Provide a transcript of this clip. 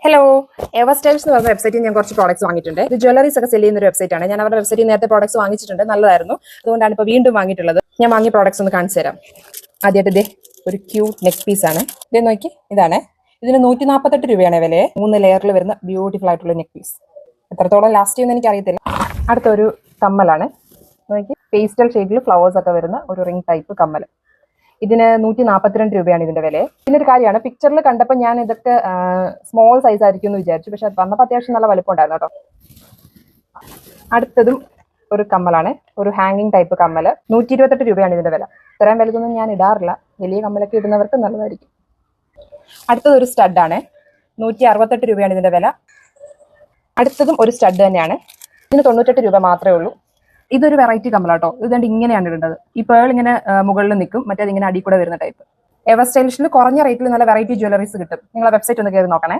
Hello ever styles എന്ന് പറഞ്ഞ വെബ്സൈറ്റിൽ ഞാൻ കുറച്ച് പ്രോഡക്ട്സ് വാങ്ങിയിട്ടുണ്ട്. ഇത് ജ്വല്ലറീസ് ഒക്കെ സെല് ചെയ്യുന്ന ഒരു വെബ്സൈറ്റ് ആണ്. ഞാൻ അവരുടെ വെബ്സൈറ്റിൽ നേരത്തെ പ്രോഡക്ട്സ് വാങ്ങിച്ചിട്ടുണ്ട്, നല്ലതായിരുന്നു. അതുകൊണ്ടാണ് ഇപ്പോൾ വീണ്ടും വാങ്ങിയിട്ടുള്ളത്. ഞാൻ വാങ്ങിയ പ്രോഡക്ട്സ് ഒന്ന് കാണിച്ചു തരാം. ആദ്യമായിട്ട് ഇതേ ഒരു ക്യൂട്ട് നെക്ക് പീസ് ആണ്. ഇതേ നോക്കി, ഇതാണ്. ഇതിന് 148 രൂപയാണ് വില. 3 ലെയറിൽ വരുന്ന ബ്യൂട്ടിഫുൾ ആയിട്ടുള്ള നെക്ക് പീസ്. എത്രത്തോളം ലാസ്റ്റ് ചെയ്യുമെന്ന് എനിക്ക് അറിയത്തില്ല. അടുത്തൊരു കമ്മലാണ്. നോക്കി, പേസ്റ്റൽ ഷെയ്ഡിൽ ഫ്ലവേഴ്സ് ഒക്കെ വരുന്ന ഒരു റിംഗ് ടൈപ്പ് കമ്മൽ. ഇതിന് 142 രൂപയാണ് ഇതിന്റെ വില. ഇതിനൊരു കാര്യമാണ്, പിക്ചറിൽ കണ്ടപ്പോൾ ഞാൻ ഇതൊക്കെ സ്മോൾ സൈസ് ആയിരിക്കും എന്ന് വിചാരിച്ചു. പക്ഷെ അത് വന്നപ്പോൾ അത്യാവശ്യം നല്ല വലുപ്പം ഉണ്ടായിരുന്നു കേട്ടോ. അടുത്തതും ഒരു കമ്മലാണ്, ഒരു ഹാങ്ങിങ് ടൈപ്പ് കമ്മൽ. 128 രൂപയാണ് ഇതിന്റെ വില. ഇത്രയും വലുതൊന്നും ഞാൻ ഇടാറില്ല. വലിയ കമ്മലൊക്കെ ഇടുന്നവർക്ക് നല്ലതായിരിക്കും. അടുത്തത് ഒരു സ്റ്റഡാണ്. 168 രൂപയാണ് ഇതിന്റെ വില. അടുത്തതും ഒരു സ്റ്റഡ് തന്നെയാണ്. ഇതിന് 98 രൂപ മാത്രമേ ഉള്ളൂ. ഇതൊരു വെറൈറ്റി കമ്മലാട്ടോ. ഇതുകൊണ്ട് ഇങ്ങനെയാണ് ഇടേണ്ടത്. ഈ പേൾ ഇങ്ങനെ മുകളിൽ നിൽക്കും, മറ്റേത് ഇങ്ങനെ അടി കൂടെ വരുന്ന ടൈപ്പ്. എവർ സ്റ്റൈലിഷിൽ കുറഞ്ഞ റേറ്റിൽ നല്ല വെറൈറ്റി ജ്വല്ലറീസ് കിട്ടും. നിങ്ങളെ വെബ്സൈറ്റ് ഒന്ന് കയറി നോക്കണേ.